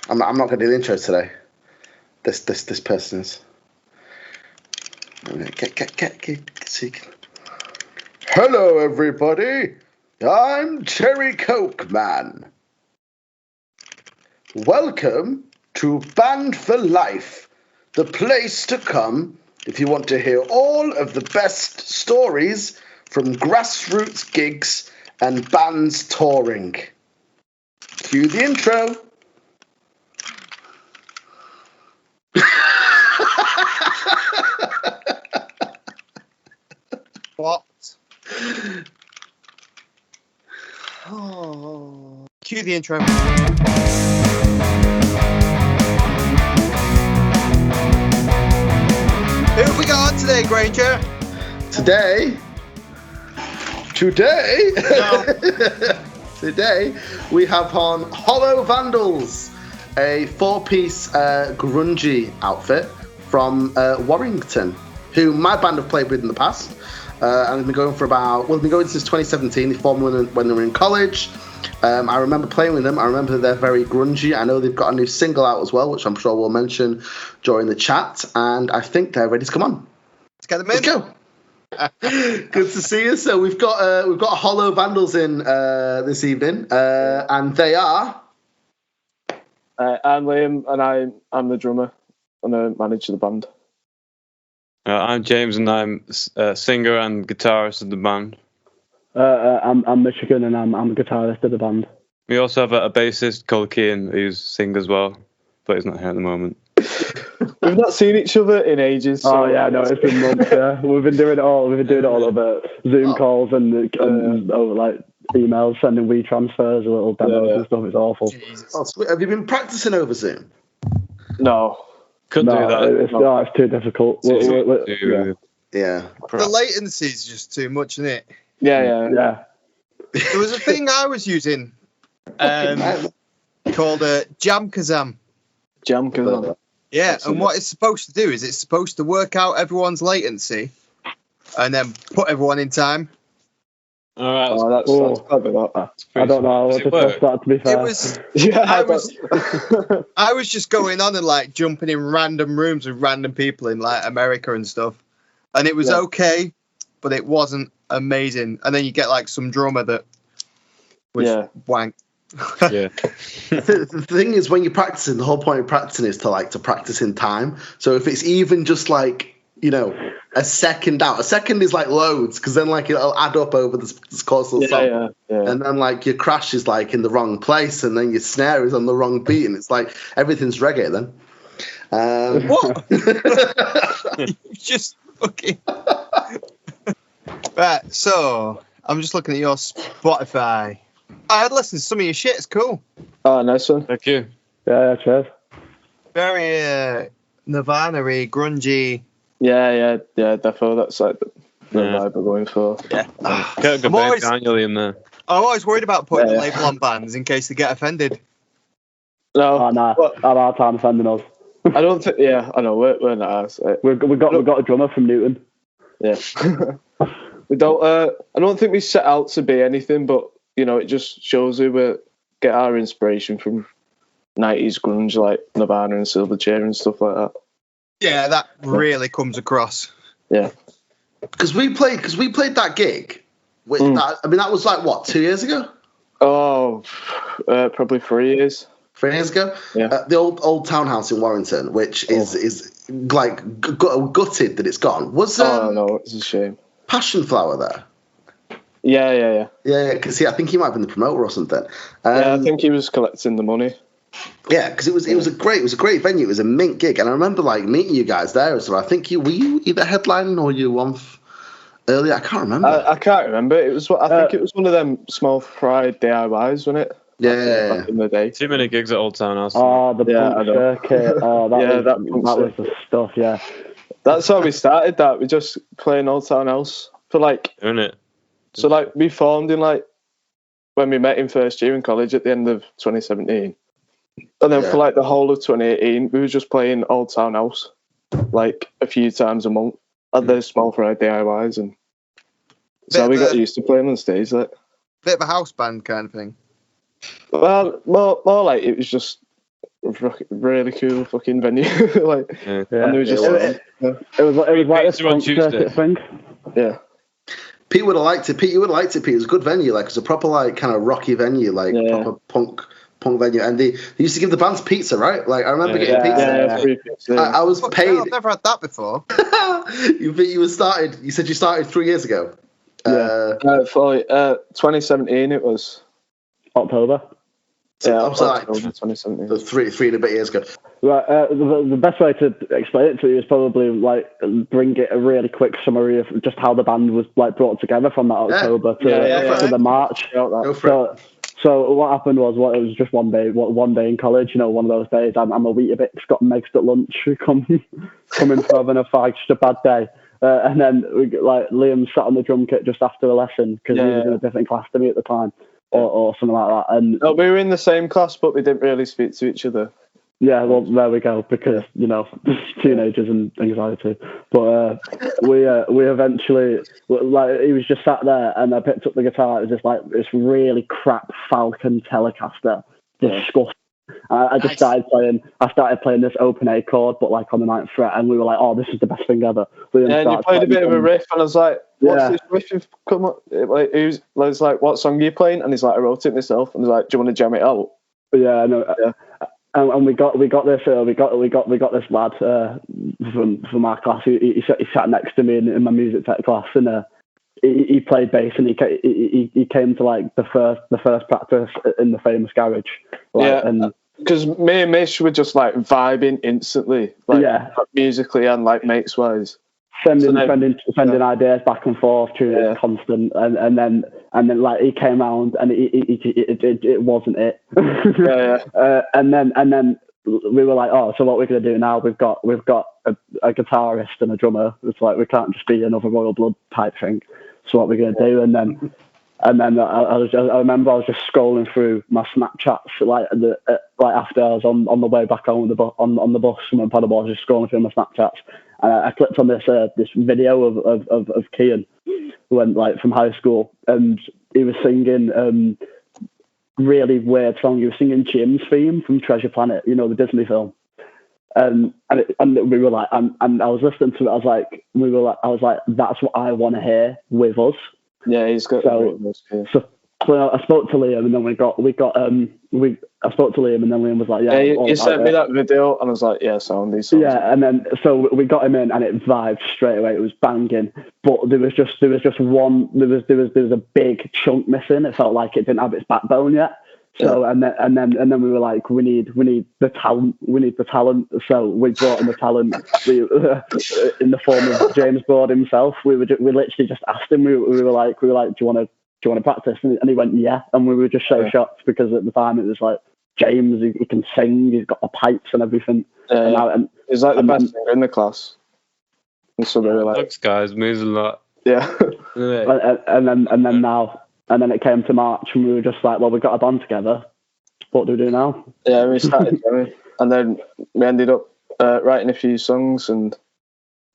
I'm not going to do the intro today. This person is. Get so you can... Hello, everybody. I'm Cherry Coke Man. Welcome to Band for Life, the place to come if you want to hear all of the best stories from grassroots gigs and bands touring. Cue the intro. What? Oh. Cue the intro. Who have we got on today, Granger? Today, No. today we have on Hollow Vandals, a four-piece grungy outfit from Warrington, who my band have played with in the past. And they've been going they've been going since 2017. They formed when they were in college. I remember playing with them. I remember they're very grungy. I know they've got a new single out as well, which I'm sure we'll mention during the chat. And I think they're ready to come on. Let's get them in. Let's go. Good to see you. So we've got Hollow Vandals in this evening, and they are. I'm Liam, and I'm the drummer and I manage the band. I'm James, and I'm a singer and guitarist of the band. I'm Michigan, and I'm a guitarist of the band. We also have a bassist called Kian, who's sings as well, but he's not here at the moment. We've not seen each other in ages. So No, it's been months. Yeah, we've been doing it all over Zoom calls and like emails, sending WeTransfers, little demos and stuff. It's awful. Oh, sweet. Have you been practicing over Zoom? No. Couldn't do that. It's too difficult. Yeah. The latency is just too much, isn't it? Yeah. There was a thing I was using called Jam Kazam. Jam Kazam. Yeah, and what it's supposed to do is it's supposed to work out everyone's latency and then put everyone in time. All right. That's clever, that. I don't know how to test that, to be fair. It was. Yeah, I was just going on and like jumping in random rooms with random people in like America and stuff, and it was okay, but it wasn't amazing. And then you get like some drummer that was wank. Yeah. The thing is, when you're practicing, the whole point of practicing is to practice in time. So if it's even just like, a second out, a second is like loads, because then like it'll add up over this course of the song. Yeah. And then like your crash is like in the wrong place, and then your snare is on the wrong beat, and it's like everything's reggae then. What? You just fucking. Right, so I'm just looking at your Spotify. I had listened to some of your shit. It's cool. Oh, nice one. Thank you. Yeah, cheers. Very Nirvana-y, grungy. Yeah, definitely. That's like the vibe we're going for. Yeah. Get a good bass annually in there. I'm always worried about putting a label on bands in case they get offended. No. Oh, nah. Well, Have our time offending us. I don't think. Yeah, I know. We're not. We got a drummer from Newton. Yeah. We don't. I don't think we set out to be anything, but it just shows we get our inspiration from 90s grunge, like Nirvana and Silverchair and stuff like that. Yeah, that really comes across. Yeah. Because we played that gig. That was like what, 2 years ago? Oh, probably 3 years. 3 years ago? Yeah. The old townhouse in Warrington, which is like gutted that it's gone. Was no, it's a shame. Passion Flower there? Yeah. Yeah, because I think he might have been the promoter or something. I think he was collecting the money. Yeah, because it was a great venue. It was a mint gig, and I remember like meeting you guys there. So I think were you either headlining or you on earlier? I can't remember. I can't remember. It was I think it was one of them small fry DIYs, wasn't it? Yeah. Back in the day. Too many gigs at Old Town House. Oh, the punk circuit. Oh, that was the stuff. Yeah. That's how we started. That we just playing Old Town House for like. Isn't it? So like we formed in like when we met in first year in college at the end of 2017. And then for like the whole of 2018, we were just playing Old Town House like a few times a month at the small fry DIYs, and so we got used to playing on stage. Like bit of a house band kind of thing. Well, more like it was just really cool fucking venue. Like, Yeah. and there was just It was like a on punk circuit thing. yeah. Pete would have liked it. Pete, you would have liked it. Pete, it was a good venue. Like, it was a proper, like, kind of rocky venue, like proper punk venue. And they used to give the bands pizza, right? Like, I remember getting pizza. Free pizza. I was paid. I've never had that before. You said you started 3 years ago. For 2017 it was. October. October 2017. So three and a bit years ago. Right, the best way to explain it to you is probably like bring it a really quick summary of just how the band was like brought together from that October to the March. So what happened was, it was just one day in college, one of those days. I'm a Weetabix, got mixed at lunch, coming from having a fag, just a bad day. And then Liam sat on the drum kit just after a lesson because he was in a different class to me at the time, or something like that. And we were in the same class, but we didn't really speak to each other. Yeah, well, there we go, because, teenagers and anxiety. But we eventually, he was just sat there, and I picked up the guitar. It was just this really crap Falcon Telecaster. Disgusting. I just started playing this open A chord, but on the 9th fret, and we were like, oh, this is the best thing ever. And you played a bit of a riff, and I was like, what's this riff you've come up? He's like, what song are you playing? And he's like, I wrote it myself. And he's like, do you want to jam it out? Yeah, no. Yeah. And we got this lad from our class. He sat next to me in my music tech class, and he played bass, and he came to the first practice in the famous garage. And because me and Mish were just vibing instantly, musically and mates wise. Sending ideas back and forth, tuning constant, and then he came round and it wasn't it. And then we were like, oh, so what we're gonna do now? We've got a guitarist and a drummer. It's we can't just be another Royal Blood type thing. So what we're gonna do? And then I remember I was just scrolling through my Snapchats after I was on the way back home on the bus from Paddleboard. I was just scrolling through my Snapchats. And I clicked on this video of Kian, who went from high school, and he was singing really weird song. He was singing Jim's theme from Treasure Planet, the Disney film. And we were like, and I was listening to it. I was like, that's what I want to hear with us. Yeah, he's got. So I spoke to Liam, and then I spoke to Liam, and then Liam was like, "Yeah." You sent me that video, and I was like, "Yeah, sound these songs." Yeah, and then so we got him in, and it vibed straight away. It was banging, but there was a big chunk missing. It felt like it didn't have its backbone yet. So and then we were like, we need the talent. We need the talent. So we brought in the talent in the form of James Broad himself. We literally just asked him. We were like, do you want to practice? And he went, yeah. And we were just so shocked because at the time it was like, James, he can sing, he's got the pipes and everything. He's the best singer in the class. And so they were like, thanks guys, means a lot. Yeah. And then it came to March, and we were just like, well, we've got a band together. What do we do now? Yeah, we started jamming, and then we ended up writing a few songs, and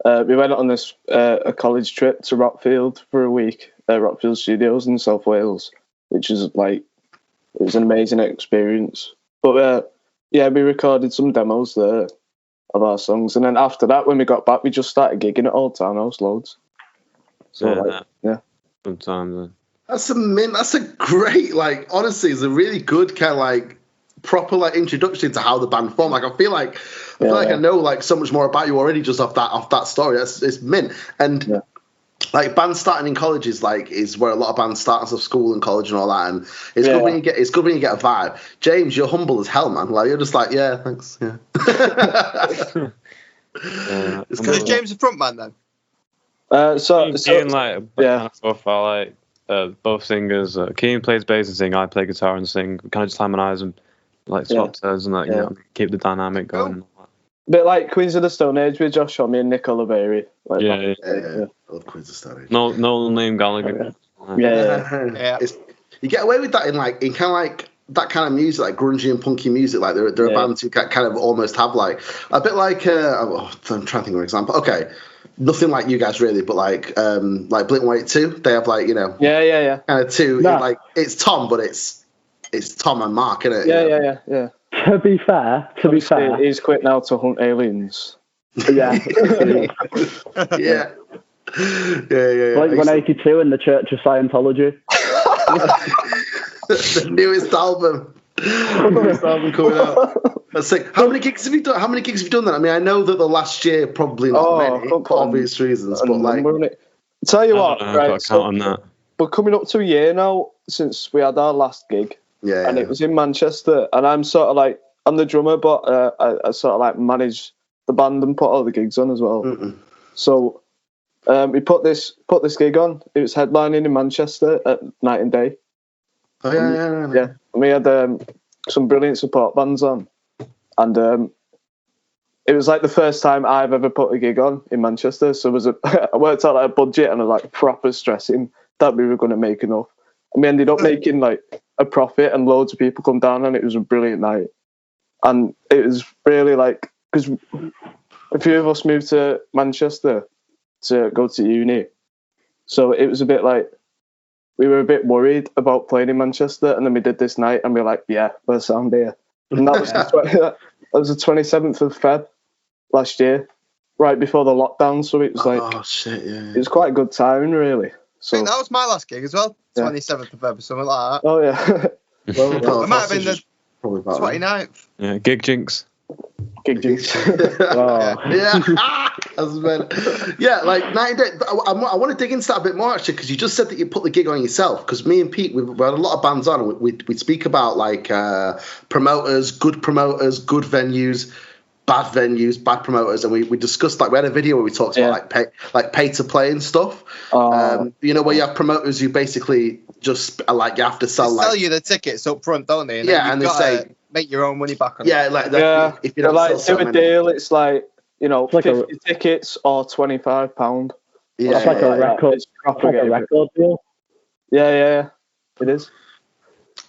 we went on this a college trip to Rockfield for a week. Rockfield Studios in South Wales, which is it was an amazing experience. But we recorded some demos there of our songs, and then after that, when we got back, we just started gigging at Old Town House loads. So sometimes. That's a great, honestly, it's a really good kind of proper introduction to how the band formed. I feel like I know so much more about you already just off that story. It's mint. And bands starting in college is where a lot of bands start off school and college and all that, and it's good when you get a vibe. James, you're humble as hell, man. You're just yeah, thanks, yeah. Is James a front man then? Both singers. Keen plays bass and sing. I play guitar and sing. We kind of just harmonise and swap turns and keep the dynamic going. Bit like Queens of the Stone Age with Josh Homme and Nick Oliveri. I love Queens of the Stone Age. No name Gallagher. Yeah. You get away with that in kind of that kind of music, grungy and punky music. There are bands who kind of almost have a bit like I'm trying to think of an example. Okay, nothing like you guys really, but Blink-182, they have kind of two. No. It's Tom, but it's Tom and Mark, isn't it? Yeah. To be fair, he's quit now to hunt aliens. Yeah. Yeah. Blink-182 in the Church of Scientology. The newest album. Coming out. That's like, how many gigs have you done? Then? I mean, I know that the last year probably not many for obvious reasons, but like, tell you what, right? So on that. We're coming up to a year now since we had our last gig, and it was in Manchester, and I'm sort of like I'm the drummer, but I sort of like manage the band and put all the gigs on as well. Mm-mm. So we put this gig on. It was headlining in Manchester at Night and Day. Oh yeah. And we had some brilliant support bands on, and it was like the first time I've ever put a gig on in Manchester. So I worked out like a budget and I was like proper stressing that we were going to make enough, and we ended up making like a profit, and loads of people come down, and it was a brilliant night. And it was really like, because a few of us moved to Manchester to go to uni, so it was a bit like we were a bit worried about playing in Manchester, and then we did this night, and we were like, yeah, we're sound here. And that was that was the 27th of Feb last year, right before the lockdown. So it was like, oh shit, yeah. It was quite a good timing, really. So I think that was my last gig as well, 27th of Feb, something like that. Oh yeah. It might have been the 29th. Yeah, gig jinx. Gig jinx. Yeah, like 90 Day. I want to dig into that a bit more actually, because you just said that you put the gig on yourself. Because me and Pete, we've had a lot of bands on, and we speak about like promoters, good venues, bad promoters, and we discussed, like, we had a video where we talked about like pay to play and stuff. Where you have promoters who basically just are like, you have to sell you the tickets up front, don't they? And they say make your own money back on if you don't like sell do a deal, it's like, 50 tickets or £25. Yeah, it's like a record. It's like a record deal. Yeah, it is.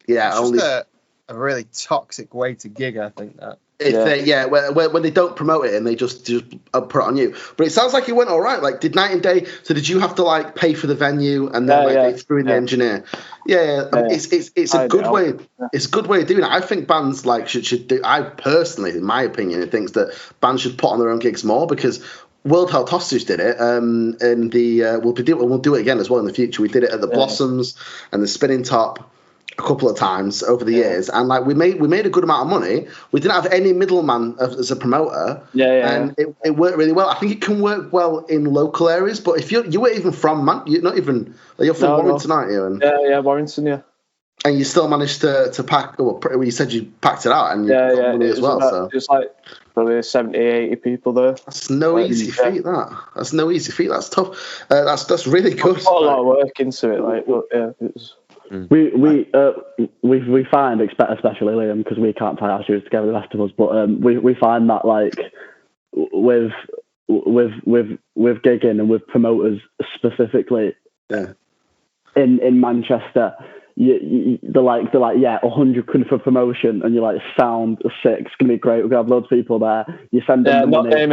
Yeah, it's only just a really toxic way to gig, I think that. When they don't promote it and they just put it on you. But it sounds like it went all right. Like, did Night and Day? So did you have to like pay for the venue and then they threw in the engineer? It's a good way. It's a good way of doing it. I think bands like should do. I personally, in my opinion, thinks that bands should put on their own gigs more, because World Held Hostage did it, and we'll do it again as well in the future. We did it at the Blossoms and the Spinning Top a couple of times over the years, and like we made a good amount of money. We didn't have any middleman as a promoter, and it worked really well. I think it can work well in local areas, but if you were even from you're from Warrington, aren't you? And, Warrington, and you still managed to pack. Well, you said you packed it out, and you got money as well. So it was like probably 70, 80 people there. That's no easy feat. That's no easy feat. That's tough. That's really good. Put a lot of work into it. Like, it was. We find, especially Liam, because we can't tie our shoes together, the rest of us, but we find that like with gigging and with promoters specifically in Manchester, they're like 100 quid for promotion, and you're like, sound sick, it's gonna be great, we're gonna have loads of people there. You send them the money, and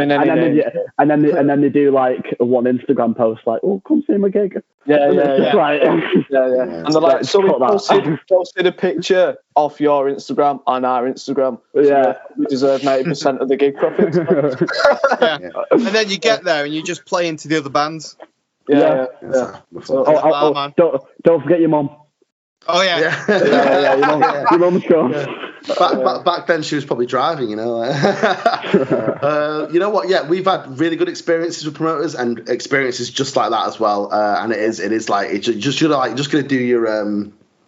then they do like one Instagram post like, oh, come see my gig. And they're like, so we posted a picture off your Instagram on our Instagram. So we deserve 90% of the gig profits. And then you get there and you just play into the other bands. So, don't forget your mum. Oh yeah. Your mum's gone. Back then she was probably driving, you know. You know what? Yeah, we've had really good experiences with promoters and experiences just like that as well. And it is like, it's just, you're like just gonna do your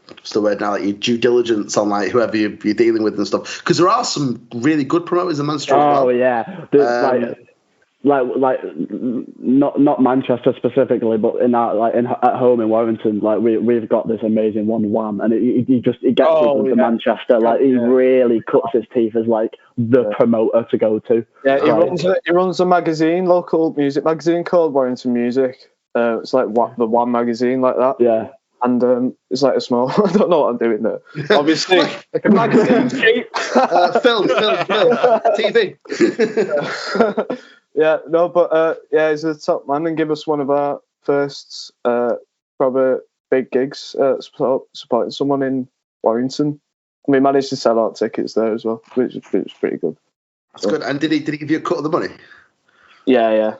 what's the word now? Like your due diligence on like whoever you're dealing with and stuff. Because there are some really good promoters in Manchester. Oh yeah. Like not Manchester specifically, but at home in Warrington, like we've got this amazing one, Wham, and he gets people to Manchester. Like he really cuts his teeth as like the promoter to go to. Yeah, he runs a magazine, local music magazine called Warrington Music. It's like the Wham magazine, like that. Yeah. And it's like a small. I don't know what I'm doing there. Obviously, like a magazine cheap. Film, TV. He's a top man and give us one of our first proper big gigs, supporting someone in Warrington. we managed to sell out tickets there as well, which was pretty good. That's good. And did he give you a cut of the money? Yeah.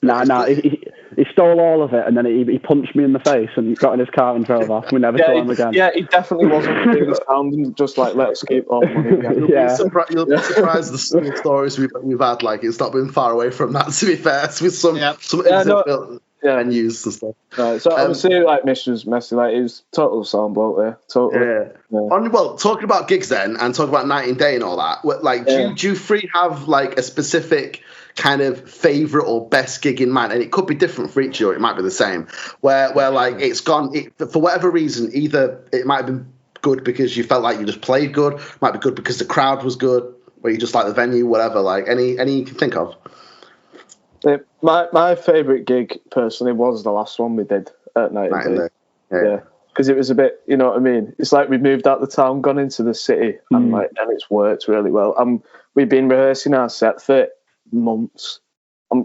No, he stole all of it, and then he punched me in the face and got in his car and drove off. We never saw him again. Yeah, he definitely wasn't doing the sound and just like, let's keep all the money again. You'll be surprised the stories we've had. Like, it's not been far away from that, to be fair, with some venues and stuff. Right, so obviously, like, Mish was messy. Like, it was total sound bloke there. Totally. Yeah. Well, talking about gigs then, and talking about Night and Day and all that. Like, do you three have like a specific kind of favorite or best gig in mind? And it could be different for each of you, or it might be the same. Where like it's gone for whatever reason. Either it might have been good because you felt like you just played good. It might be good because the crowd was good, or you just like the venue, whatever. Like any you can think of. My favourite gig personally was the last one we did at Night and Day. Yeah, because it was a bit, you know what I mean. It's like we moved out the town, gone into the city, and it's worked really well. And we've been rehearsing our set for months,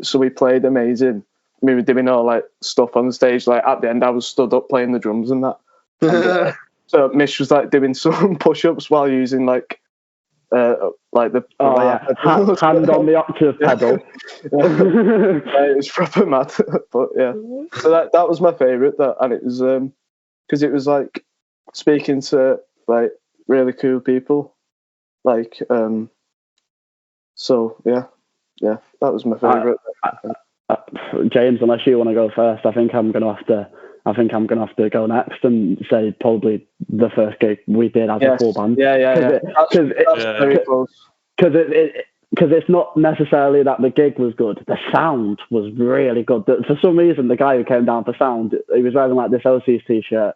so we played amazing. We were doing all like stuff on the stage. Like at the end, I was stood up playing the drums and that. And, so Mish was like doing some push-ups while using like the hand on the octave pedal. It was proper mad, but yeah. So that was my favourite. And it was because it was like speaking to like really cool people, like So yeah, that was my favourite. James, unless you want to go first, I think I'm gonna have to go next and say probably the first gig we did as a full band. Because it's not necessarily that the gig was good. The sound was really good. For some reason, the guy who came down for sound, he was wearing like this OC's t-shirt.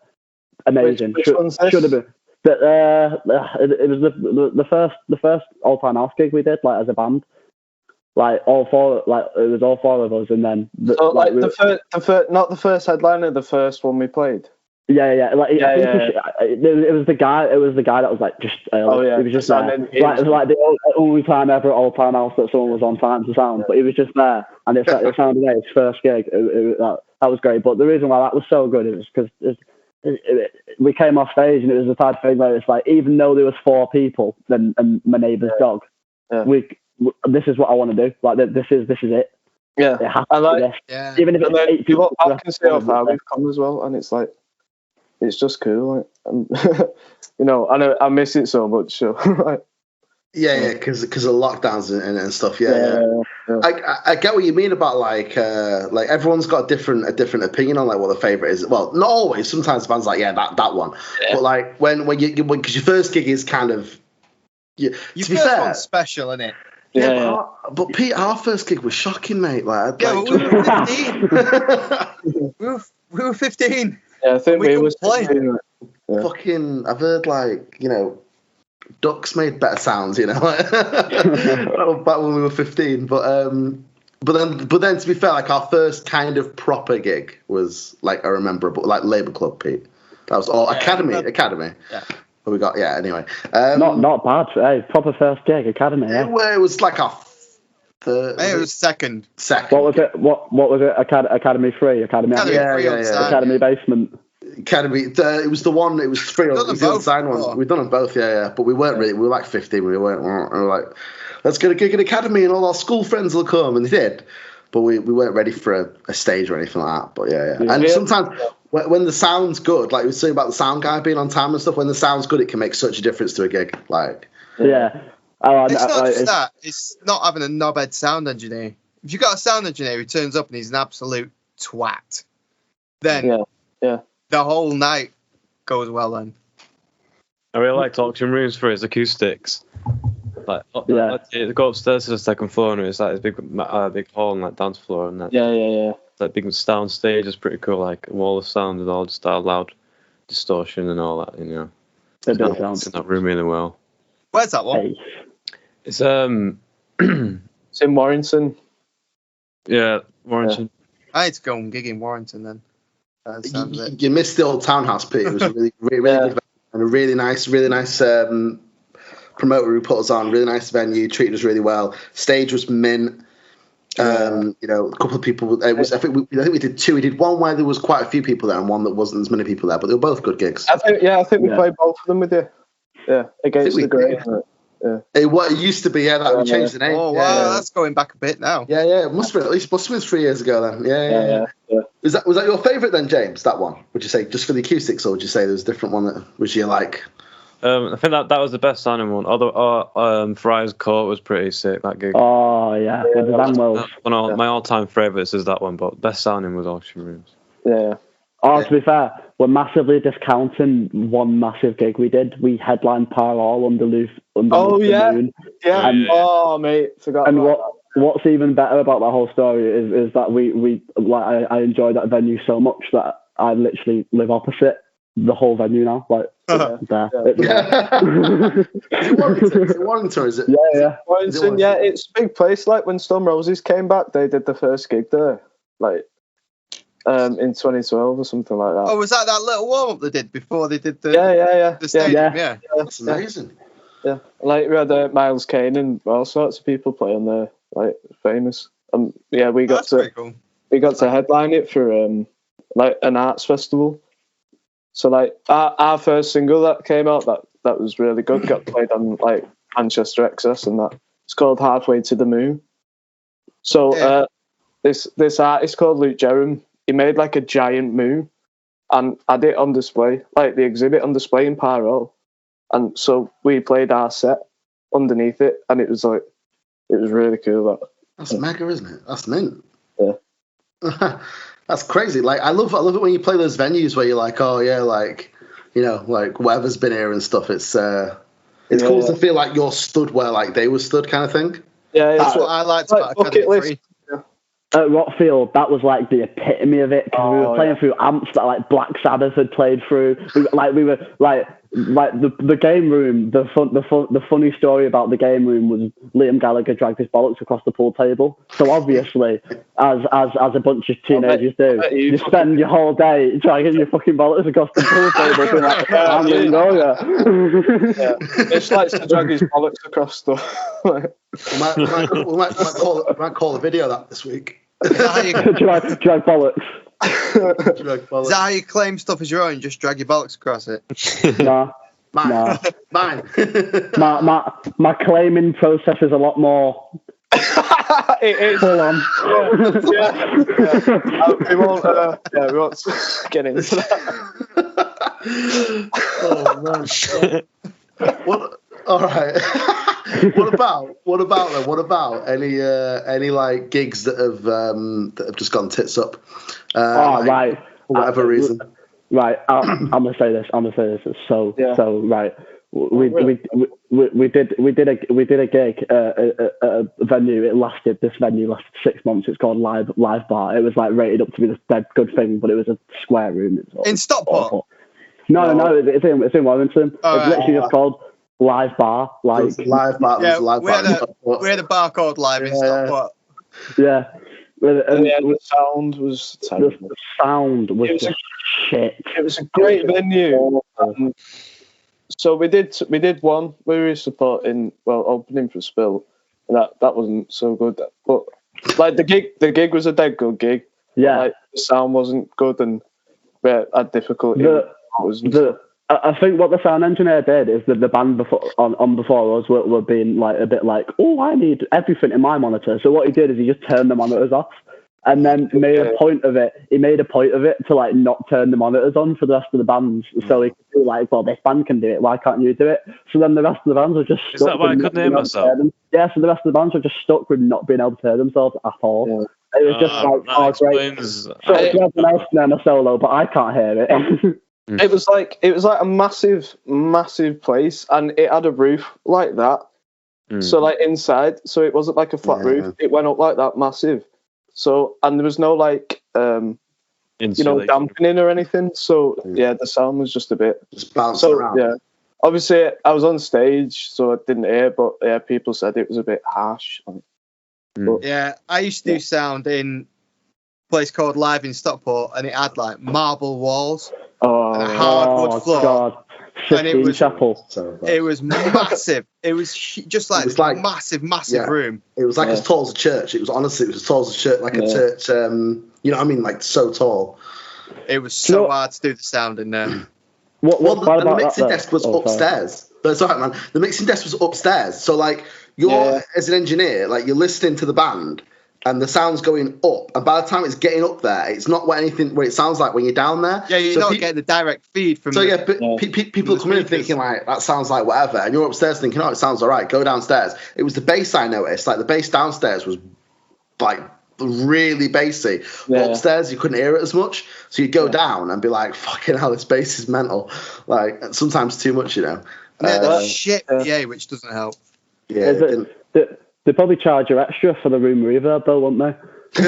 Amazing. Which one's this? Should have been. But it was the first Old Town House gig we did, like as a band. Like it was all four of us, and then not the first headliner, the first one we played. It was the guy. It was the guy that was like just. It was just there. It was like the only time ever at Old Town House that someone was on time to sound, but he was just there, and it sounded like his first gig. That was great. But the reason why that was so good is because we came off stage, and it was the type of thing where it's like, even though there was four people, and my neighbour's dog, this is what I want to do. Like this is it. Yeah, it has to be this. Yeah. Even if it's 8 people, I can see how far we've come as well, and it's like, it's just cool. Like, and, you know, I miss it so much. So, like, because of lockdowns and stuff. I get what you mean about like everyone's got a different opinion on like what the favorite is. Well, not always. Sometimes the band's like, that one. Yeah. But like when because your first gig is kind of your to be first fair, one's special, isn't it? But Pete, our first gig was shocking, mate. Like, we were 15. we were 15. Yeah, I think we was playing. Fucking, I've heard like, you know, ducks made better sounds, you know, back when we were 15. But then to be fair, like our first kind of proper gig was like I remember, but like Labour Club, Pete. That was Academy. Yeah. But we got anyway. Not bad. Hey, proper first gig, Academy. Yeah. It was like our third. It was second. What was it? What was it? Academy 3, Academy. Academy Basement. Academy. It was the one. It was 3. It was the unsigned one. We've done them both. Yeah. But we weren't really. We were like 15. We were like, let's get a gig at Academy, and all our school friends will come, and they did. But we weren't ready for a stage or anything like that. But yeah. And sometimes when the sound's good, like we were saying about the sound guy being on time and stuff, when the sound's good, it can make such a difference to a gig. Like, yeah. It's not just that. It's not having a knobhead sound engineer. If you've got a sound engineer who turns up and he's an absolute twat, then the whole night goes well then. I really liked Auction Rooms for his acoustics. Like, go upstairs to the second floor, and it's like this big hall and like dance floor, and that. Yeah. That big sound stage is pretty cool. Like a wall of sound with all just that loud distortion and all that. You know, it's in that room really well. Where's that one? Hey. It's it's in Warrington. Yeah, Warrington. I had to go and gig in Warrington then. You missed the old townhouse, Pete. It was really good and a really nice promoter who put us on. Really nice venue, treated us really well. Stage was mint. You know, a couple of people. I think we did 2. We did one where there was quite a few people there, and one that wasn't as many people there. But they were both good gigs. I think we played both of them with you. Against the Grain. Yeah. It used to be, that we changed the name. Oh wow, that's going back a bit now. Yeah. It must have been 3 years ago then. Yeah. Was that your favourite then, James? That one? Would you say just for the acoustics, or would you say there was a different one that was you like? I think that was the best sounding one. Although Fry's Court was pretty sick, that gig. Oh yeah, My all-time favourites is that one, but best sounding was Auction Rooms. Yeah. Oh, to be fair, we're massively discounting one massive gig we did. We headlined Parall under the Moon. Yeah. Oh, mate, forgot. And what's even better about that whole story is that we I enjoy that venue so much that I literally live opposite the whole venue now. Like there. Is it Warrington? Or is it? Yeah. Warrington, it's a big place. Like when Stone Roses came back, they did the first gig there. Like. In 2012 or something like that. Oh, was that little warm up they did before they did the the stadium? Yeah. That's amazing. Yeah, like we had Miles Kane and all sorts of people play on there, like famous. We got to headline it for like an arts festival. So like our first single that came out that was really good got played on like Manchester Excess and that. It's called Halfway to the Moon. So this artist called Luke Jerram. He made like a giant moon and had it on display, like the exhibit on display in Parole. And so we played our set underneath it, and it was really cool. That's mega, isn't it? That's mint. Yeah. That's crazy. Like I love it when you play those venues where you're like, oh yeah, like like whatever's been here and stuff. It's cool to feel like you're stood where like they were stood, kind of thing. Yeah, that's what I liked about Academy 3. At Rockfield, that was like the epitome of it because we were playing through amps that like Black Sabbath had played through. We were like the game room. The funny story about the game room was Liam Gallagher dragged his bollocks across the pool table. So obviously, as a bunch of teenagers do, you spend your whole day dragging your fucking bollocks across the pool table. Being like, I'm in It's like to drag his bollocks across the. We might call the video that this week. drag bollocks. Is that how you claim stuff as your own? Just drag your bollocks across it? Nah. Mine. My claiming process is a lot more. It is full on. We won't get into that. Oh man. What? All right. What about any like gigs that have just gone tits up? Right. For whatever reason. Right. I'm gonna say this. So right. We did a gig at a venue. This venue lasted 6 months. It's called Live Bar. It was like rated up to be this dead good thing, but it was a square room. In Stockport? No, it's in Warrington. It's literally just called Live Bar, like Live Bar. Yeah, we had a bar called Live in Stockport. Yeah, the sound was terrible. The sound was just shit. It was a great venue. So we did one. We were supporting, opening for Spill, and that wasn't so good. But like the gig was a dead good gig. Yeah, like, the sound wasn't good, and we had difficulty. I think what the sound engineer did is that the band before us were being like a bit like, oh, I need everything in my monitor. So what he did is he just turned the monitors off, and then made a point of it. He made a point of it to like not turn the monitors on for the rest of the bands, so he could be like, well, this band can do it. Why can't you do it? So then the rest of the bands were just stuck. Is that why I couldn't hear myself? Yeah. So the rest of the bands were just stuck with not being able to hear themselves at all. Yeah. It was just like, great. So everyone else can hear a solo, but I can't hear it. It was like a massive place, and it had a roof like that. So like inside, so it wasn't like a flat roof. It went up like that, massive. So and there was no like dampening or anything. So the sound was just a bit bouncing around. Yeah, obviously I was on stage, so I didn't hear, but people said it was a bit harsh. Yeah, I used to do sound in a place called Live in Stockport, and it had like marble walls. And a hardwood floor. God. And it was chapel. It was massive. It was just like this massive room. It was like as tall as a church. It was honestly as tall as a church, like a church. You know what I mean? Like so tall. It was so hard to do the sound in there. The mixing desk was upstairs. That's all right, man. The mixing desk was upstairs, so like you're as an engineer, like you're listening to the band, and the sound's going up, and by the time it's getting up there, it's not what it sounds like when you're down there. Yeah, you're not getting the direct feed from. So people come in thinking like that sounds like whatever, and you're upstairs thinking, oh, it sounds all right. Go downstairs. It was the bass I noticed. Like the bass downstairs was like really bassy. But upstairs you couldn't hear it as much, so you'd go down and be like, fucking hell, this bass is mental. Like sometimes too much, you know. Yeah, that's shit. Yeah, which doesn't help. Yeah, they probably charge you extra for the room reverb, though, won't they? Do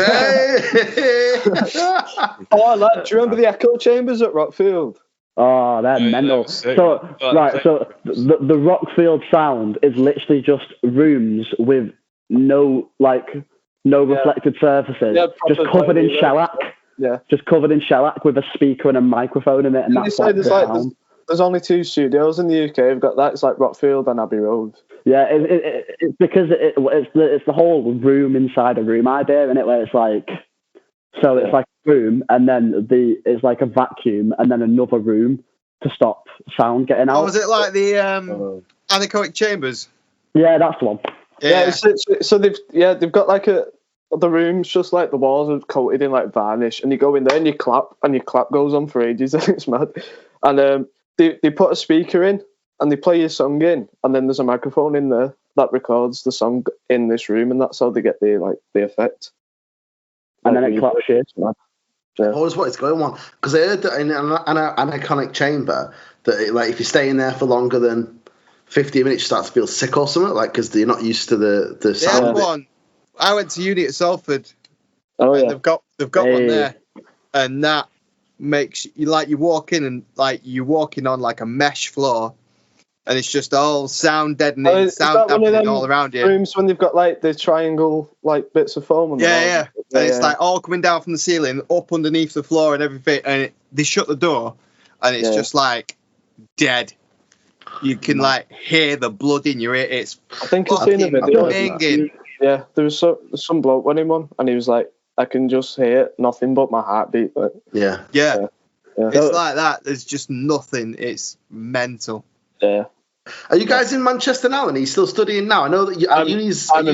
you remember the echo chambers at Rockfield? Oh, they're mental. So the Rockfield sound is literally just rooms with no reflected surfaces, just covered in shellac. Yeah, just covered in shellac with a speaker and a microphone in it, and that's like the sound. There's only 2 studios in the UK. We've got that. It's like Rockfield and Abbey Road. Yeah, it's because it's the whole room inside a room idea, isn't it? Where it's like, so it's like a room, and then it's like a vacuum, and then another room to stop sound getting out. Oh, was it like the Anechoic Chambers? Yeah, that's the one. Yeah. So they've got like the room's just like the walls are coated in like varnish, and you go in there and you clap, and your clap goes on for ages. And it's mad. And they put a speaker in, and they play your song in, and then there's a microphone in there that records the song in this room, and that's how they get the effect. And then it claps shit. I always wanted to go on, because I heard that in an Anechoic chamber that like if you stay in there for longer than 50 minutes, you start to feel sick or something, like because you're not used to the sound. Yeah, one. I went to uni at Salford. Oh yeah, they've got one there, and that makes you like you walk in and like you're walking on like a mesh floor, and it's just all sound deadening, sound happening all around you. Rooms when they've got like the triangle like bits of foam. And and it's like all coming down from the ceiling up underneath the floor and everything, and they shut the door, and it's just like dead. You can like hear the blood in your ear. It's I think I've seen a video. Banging. Yeah, there was some bloke went in one, and he was like, I can just hear nothing but my heartbeat. Like, yeah. It's like that. There's just nothing. It's mental. Yeah. Are you guys in Manchester now? And are you still studying now? I know that uni's like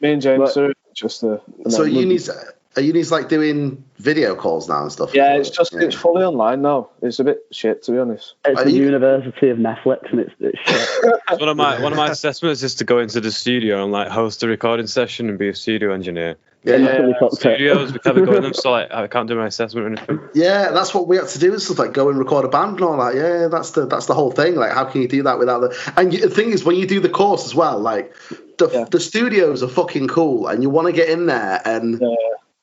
me and James are just so uni's like doing video calls now and stuff. Yeah, it's fully online now. It's a bit shit, to be honest. It's the University of Netflix, and it's shit. one of my assessments is to go into the studio and like host a recording session and be a studio engineer. Studios, we can't go in them, so like I can't do my assessment or anything. Yeah, that's what we had to do. Is like go and record a band and all that. Yeah, that's the whole thing. Like, how can you do that without the? And the thing is, when you do the course as well, like the studios are fucking cool, and you want to get in there and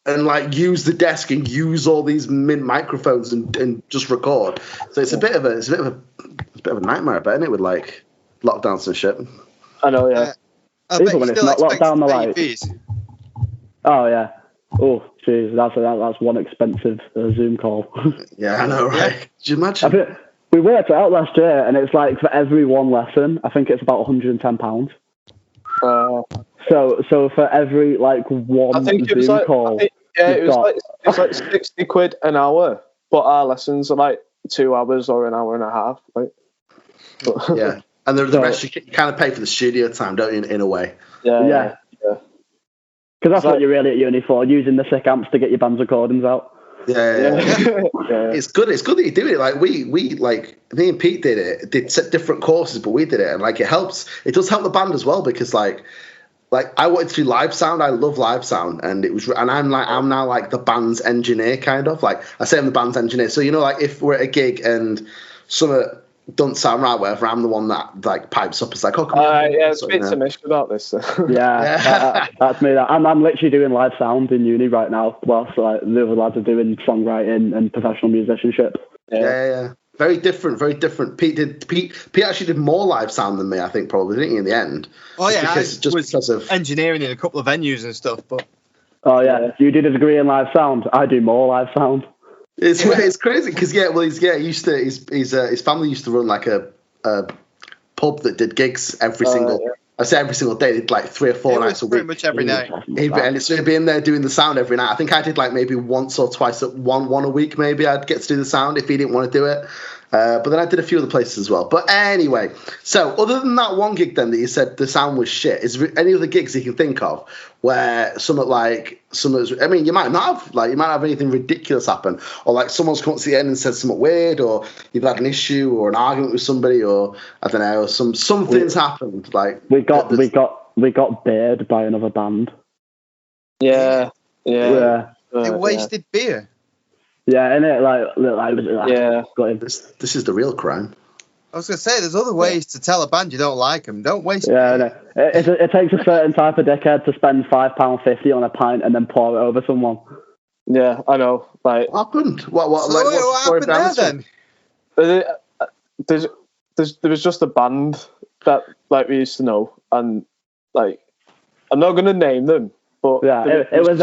like use the desk and use all these microphones and just record. So it's a bit of a nightmare, I bet, isn't it, with like lockdowns and shit. I know, yeah. Even when it's not locked down, the lights. Oh yeah. Oh jeez, that's one expensive Zoom call. Yeah, I know, right? Yeah. Do you imagine? We worked it out last year, and it's like for every one lesson, I think it's about £110. So for every like one Zoom call, it's like 60 quid an hour, but our lessons are like 2 hours or an hour and a half. Like, yeah, and the rest you kind of pay for the studio time, don't you? In a way. Yeah. Because that's what you're really at uni for, using the sick amps to get your band's recordings out. Yeah. It's good that you do it. Like we like me and Pete did different courses, but we did it, and like it does help the band as well, because like I wanted to do live sound. I love live sound, and I'm now like the band's engineer, kind of. Like I say I'm the band's engineer. So like if we're at a gig and some don't sound right, whatever, I'm the one that like pipes up. It's like, oh, come on. Yeah, speak to Mish about this. That's me. I'm literally doing live sound in uni right now, whilst like the other lads are doing songwriting and professional musicianship. Yeah. Very different. Pete actually did more live sound than me, I think, probably, didn't he, in the end? Oh yeah, because of engineering in a couple of venues and stuff. But you did a degree in live sound. I do more live sound. It's crazy because his family used to run like a pub that did gigs every single. I say every single day, did like 3 or 4 nights a week. Pretty much every night. He'd be in there doing the sound every night. I think I did like maybe once or twice, one a week maybe. I'd get to do the sound if he didn't want to do it. But then I did a few other places as well. But anyway, so other than that one gig then that you said the sound was shit, is there any other gigs you can think of where I mean, you might not have anything ridiculous happen, or like someone's come up to the end and said something weird, or you've had an issue or an argument with somebody, or I don't know, something's happened. Like we got beard by another band. Yeah. They wasted beer. Yeah, and it this is the real crime. I was gonna say, there's other ways to tell a band you don't like them. Don't waste. Yeah, no. It takes a certain type of dickhead to spend £5.50 on a pint and then pour it over someone. Yeah, I know. Like, What happened? What happened there then? There was just a band that like we used to know, and like I'm not gonna name them, but yeah, it was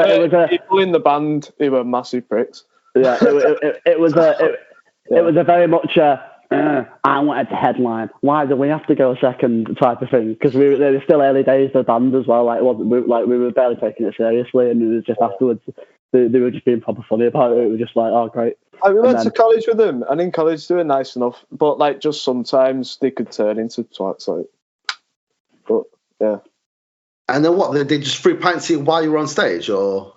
people in the band who were massive pricks. Yeah, it was a very much I wanted to headline. Why do we have to go second type of thing? Because they were still early days of the band as well. Like it wasn't we were barely taking it seriously, and it was just afterwards they were just being proper funny about it. It was just like, oh great. We went to college with them, and in college they were nice enough, but like just sometimes they could turn into twats. Like, but yeah. And then what? They just threw pints at you while you were on stage, or?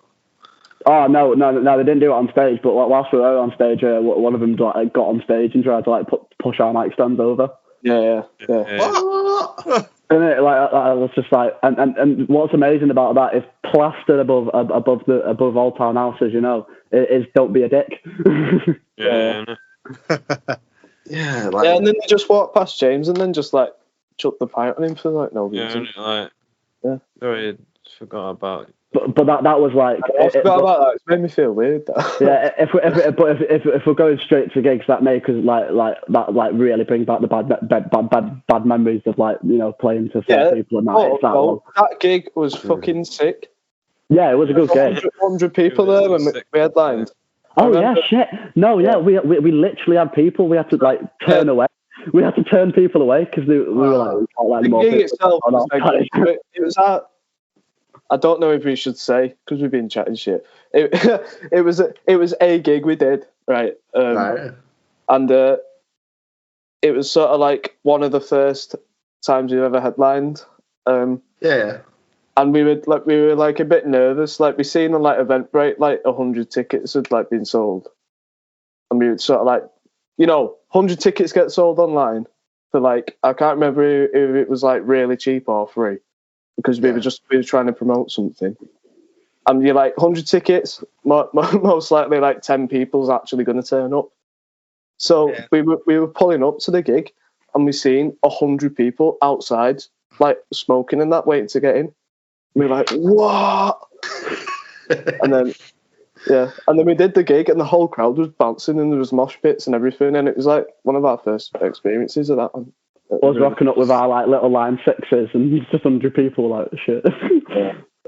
Oh no! They didn't do it on stage. But whilst we were on stage, one of them got on stage and tried to like push our mic stands over. Yeah. What? And it, like I was just like, and what's amazing about that is plastered above Old Town House, as you know, is don't be a dick. Yeah. Yeah, and then they just walked past James and then just like chucked the pint on him for like no reason. Sorry, forgot about. But that was like. I forgot about that. It's made me feel weird. Though. Yeah, if we're going straight to gigs, that make us like really bring back the bad memories of like playing to people and that. That gig was fucking sick. Yeah, it was a good gig. 100 people there when we headlined. Oh yeah, shit. No, yeah, we literally had people. We had to like turn away. We had to turn people away because we were like, we can't let more the gig people. itself was like, it was at. I don't know if we should say because we've been chatting shit. It was a gig we did, right? Right. And it was sort of like one of the first times we've ever headlined. Yeah. And we were like a bit nervous. Like we seen on like Eventbrite, like 100 tickets had like been sold, and we would sort of like, 100 tickets get sold online for like I can't remember if it was like really cheap or free. Because we were trying to promote something, and you're like 100 tickets. Most likely, like 10 people's actually going to turn up. So we were pulling up to the gig, and we seen 100 people outside, like smoking and that, waiting to get in. We were like, what? and then we did the gig, and the whole crowd was bouncing, and there was mosh pits and everything, and it was like one of our first experiences of that one. I was rocking up with our like little line sixes and just 100 people like shit.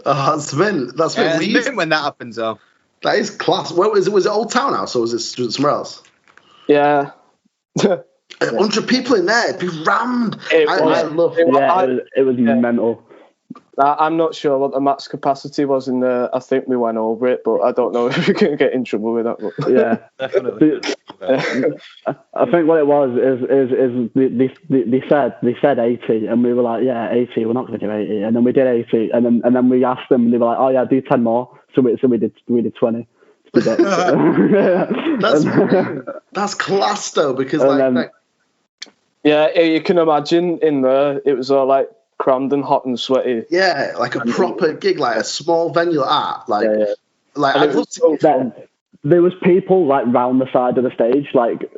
Oh, that's mint. That's mint. It's mint when that happens, though. That is class. Where was it? Was it Old Town House or was it somewhere else? Yeah. 100 people in there. It'd be rammed. It was mental. I'm not sure what the max capacity was in there. I think we went over it, but I don't know if we can get in trouble with that. But. Yeah, Definitely. I think what it was is they said 80, and we were like, yeah, 80. We're not going to do 80, and then we did 80, and then we asked them, and they were like, oh yeah, do 10 more. So we did 20. That's class though, because you can imagine in there it was all like crammed and hot and sweaty. Yeah, like a proper gig, like a small venue art. Like I'd love to. There was people like round the side of the stage, like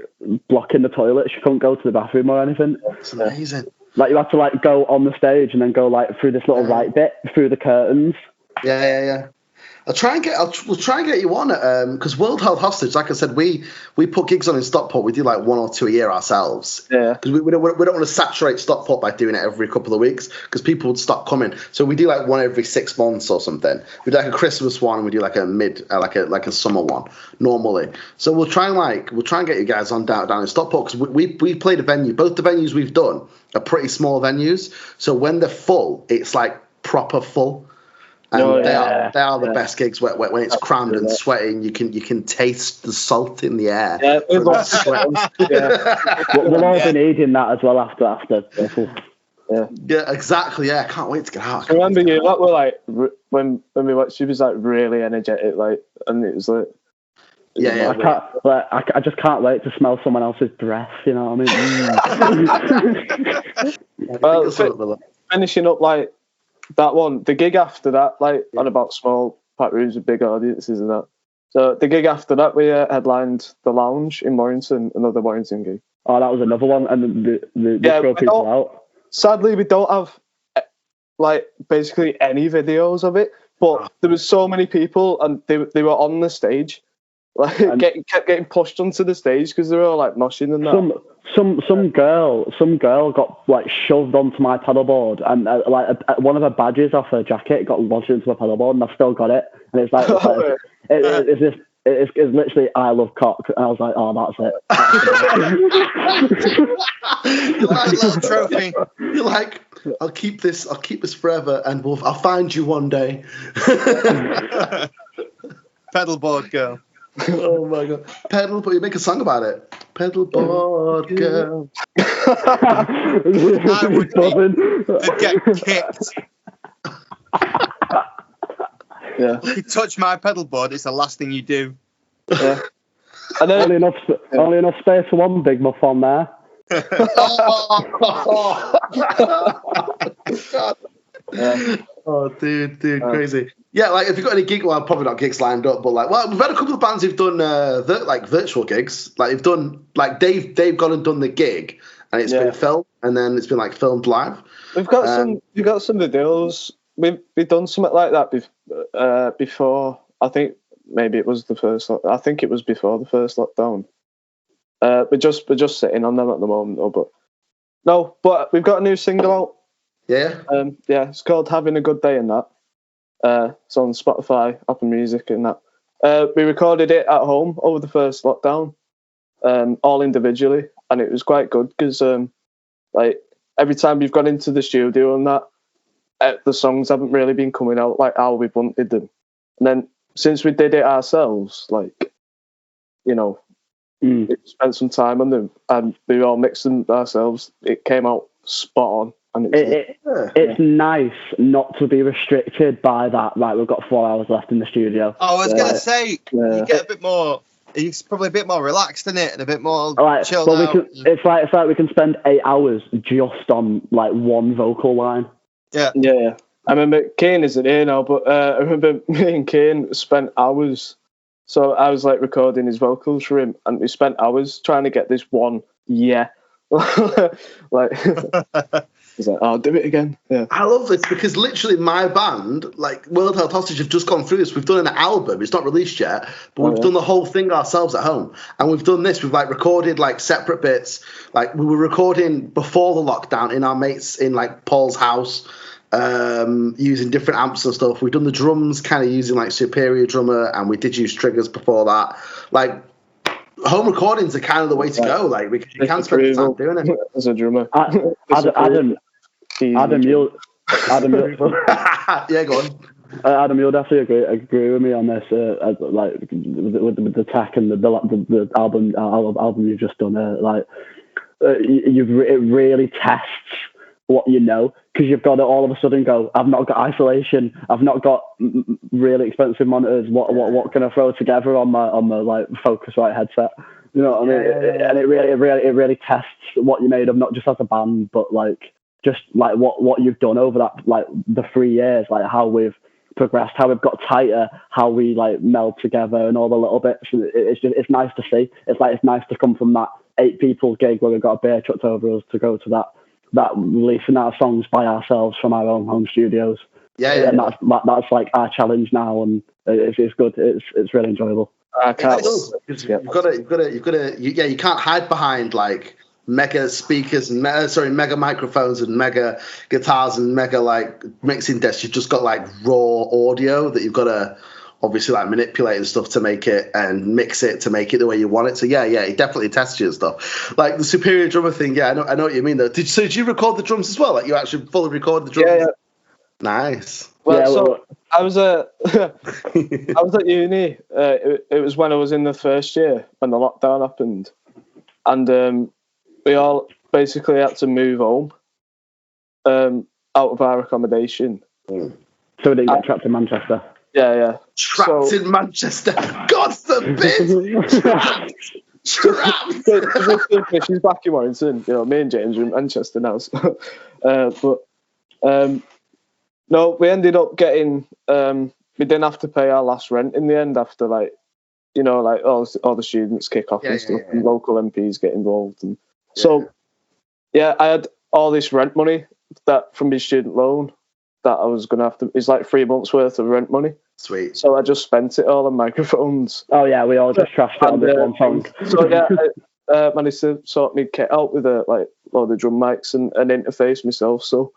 blocking the toilets. You couldn't go to the bathroom or anything. It's amazing. Like you had to like go on the stage and then go like through this little right bit through the curtains. Yeah. We'll try and get you on it because World Health Hostage, like I said, we put gigs on in Stockport. We do like 1 or 2 a year ourselves. Yeah. Because we don't want to saturate Stockport by doing it every couple of weeks because people would stop coming. So we do like one every 6 months or something. We do like a Christmas one and we do like a like a summer one normally. So we'll try and get you guys on down in Stockport because we played a venue. Both the venues we've done are pretty small venues. So when they're full, it's like proper full. And they are the best gigs when it's crammed and sweating. You can taste the salt in the air. Yeah, we've all sweating. We'll all be needing that as well after. Yeah, exactly. Yeah, I can't wait to get out. I remember you like were like when we watched. She was like really energetic, like, and it was like. I just can't wait to smell someone else's breath. You know what I mean? Well, finishing up like that one, the gig after that, like on about small packed rooms with big audiences and that. So the gig after that, we headlined the Lounge in Warrington, another Warrington gig. Oh, that was another one, and they throw people out. Sadly, we don't have like basically any videos of it, but there was so many people, and they were on the stage. Like kept getting pushed onto the stage because they were all like moshing and that. Some girl got like shoved onto my pedalboard, and one of her badges off her jacket got lodged into my pedalboard, and I've still got it. And it's like it's literally I love cock, and I was like, oh, that's it. You like a little trophy. You're like, I'll keep this forever, and I'll find you one day. Pedalboard girl. Oh my god, pedalboard! You make a song about it. Pedalboard girl. I would get kicked. Yeah. If you touch my pedalboard, it's the last thing you do. Yeah. And then, only enough space for one big muff on there. Oh, dude, crazy. Yeah, like if you've got any gig, well, probably not gigs lined up, but like, well, we've had a couple of bands who've done like virtual gigs. Like they've done, like they've gone and done the gig, and it's been filmed, and then it's been like filmed live. We've got some videos. We've done something like that before. I think maybe it was the first. I think it was before the first lockdown. We're just sitting on them at the moment, though. But we've got a new single out. Yeah. It's called "Having a Good Day" and that. It's on Spotify, Apple Music, and that. We recorded it at home over the first lockdown, all individually, and it was quite good because, like, every time we've gone into the studio and that, the songs haven't really been coming out like how we wanted them. And then since we did it ourselves, like, you know, we spent some time on them and we all mixed them ourselves. It came out spot on. And it's nice not to be restricted by that. Like, we've got 4 hours left in the studio. Oh, I was gonna say, you get a bit more. He's probably a bit more relaxed in it and a bit more chilled out. It's like we can spend 8 hours just on like one vocal line. Yeah. I remember Kane isn't here now, but I remember me and Kane spent hours. So I was like recording his vocals for him, and we spent hours trying to get this one. Like. He's like, I'll do it again. Yeah. I love this because literally my band, like World Health Hostage, have just gone through this. We've done an album. It's not released yet, but we've done the whole thing ourselves at home. And we've done this. We've like recorded like separate bits. Like we were recording before the lockdown in our mates in like Paul's house, using different amps and stuff. We've done the drums kind of using like Superior Drummer, and we did use triggers before that. Like, home recordings are kind of the way to go, like, because you can spend the time doing it. As a drummer. Adam, you'll yeah, go on. Adam, you'll definitely agree with me on this. Like with the tech and the album you've just done. It really tests what you know, because you've got to all of a sudden go, I've not got isolation, I've not got really expensive monitors. What can I throw together on my like Focusrite headset? You know what I mean? Yeah. And it really tests what you made of, not just as a band, but like just like what you've done over that, like the 3 years, like how we've progressed, how we've got tighter, how we like meld together, and all the little bits. It's nice to see. It's nice to come from that 8 people gig where we've got a beer chucked over us to go to that releasing our songs by ourselves from our own home studios. And that's like our challenge now, and it's good. It's really enjoyable. You can't hide behind like mega speakers and mega microphones and mega guitars and mega like mixing desks. You've just got like raw audio that you've got to obviously like manipulate and stuff to make it and mix it to make it the way you want it. So it definitely tests you and stuff. Like the Superior Drummer thing, I know what you mean though. Did you record the drums as well? Like you actually fully recorded the drums? Nice. Well, I was I was at uni. It was when I was in the first year when the lockdown happened, and we all basically had to move home out of our accommodation. So we didn't get trapped in Manchester. Yeah. Trapped in Manchester. God forbid. Trapped. She's back in Warrington. You know, me and James are in Manchester now. So, no, we ended up getting. We didn't have to pay our last rent in the end after all the students kick off and stuff, and local MPs get involved, and so I had all this rent money that from my student loan that I was gonna have to. It's like 3 months worth of rent money. Sweet. So I just spent it all on microphones. Oh yeah, we all just trashed it on this one song. So I managed to sort my kit out with all the drum mics and an interface myself. So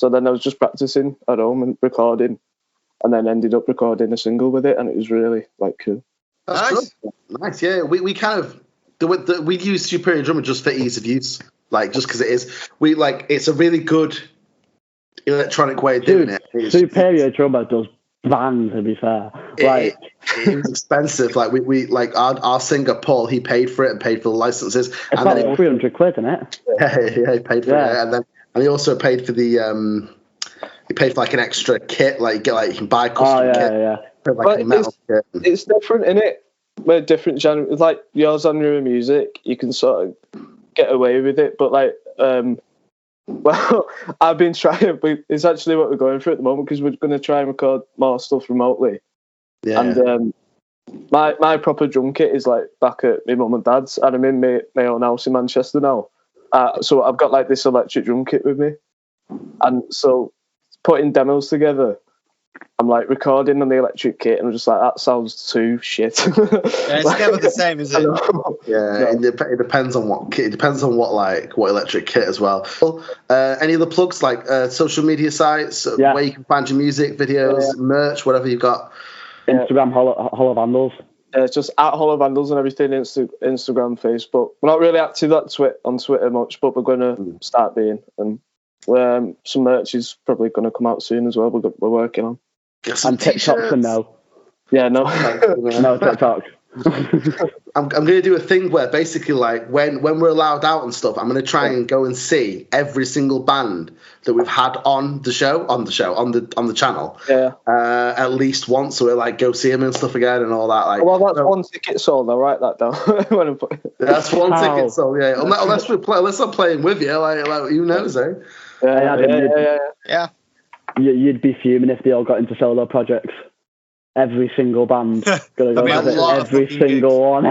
then I was just practicing at home and recording, and then ended up recording a single with it, and it was really cool. That's nice. Yeah, we kind of we use Superior Drummer just for ease of use, just because it is. It's a really good electronic way of doing it. Superior Drummer does bang, to be fair. It was expensive. We our singer Paul, he paid for it and paid for the licenses. It's and about then 300 quid, isn't it? Yeah, he paid for it, and he also paid for the he paid for an extra kit. You can buy a custom kit. But a metal kit. It's different, isn't it? We're different genres. Like your genre of music, you can sort of get away with it, but well, I've been trying. It's actually what we're going through at the moment because we're going to try and record more stuff remotely. Yeah. And my proper drum kit is back at my mum and dad's, and I'm in my own house in Manchester now. So I've got this electric drum kit with me, and so putting demos together, I'm recording on the electric kit, and I'm just that sounds too shit. It's never the same, is it? Yeah, it depends on what kit. It depends on what electric kit as well. Any other plugs social media sites where you can find your music, videos, merch, whatever you've got? Instagram, Hollow Vandals. It's just at Hollow Vandals and everything. Instagram, Facebook. We're not really active on Twitter much, but we're going to start being. And some merch is probably going to come out soon as well. We're working on. And TikTok for no. Yeah, no. No TikTok. I'm going to do a thing where basically when we're allowed out and stuff, I'm going to try and go and see every single band that we've had on the channel. Yeah. At least once, so we'll go see them and stuff again and all that. Well, that's one ticket sold. I'll write that down. That's one ticket sold. Yeah. Unless I'm playing with you, who knows, eh? Yeah. You'd be fuming if they all got into solo projects. Every single band gonna go with it. Every single one.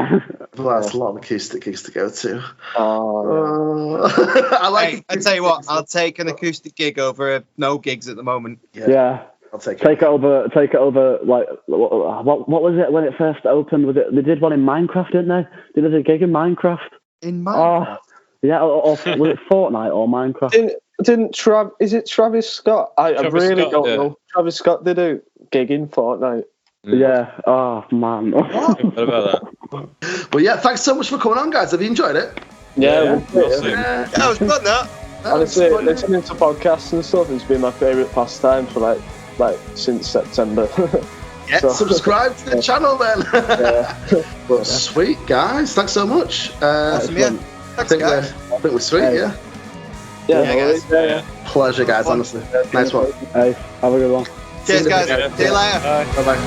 Well, that's a lot of acoustic gigs to go to. I tell you what, I'll take an acoustic gig over no gigs at the moment. Yeah. I'll take it over. What was it when it first opened? Was it they did one in Minecraft, didn't they? They did a gig in Minecraft. In Minecraft. Or was it Fortnite or Minecraft? Is it Travis Scott? I really don't know. Travis Scott did a gig in Fortnite. Yeah. Oh man. What about that? But yeah, thanks so much for coming on, guys. Have you enjoyed it? Yeah. It was fun. Honestly, listening to podcasts and stuff has been my favourite pastime for since September. Subscribe to the channel then. But sweet guys, thanks so much. Awesome, I think we're sweet, yeah. Yeah. Pleasure, guys. Honestly, nice one. Hey, have a good one. Cheers, guys. See you later. Bye bye.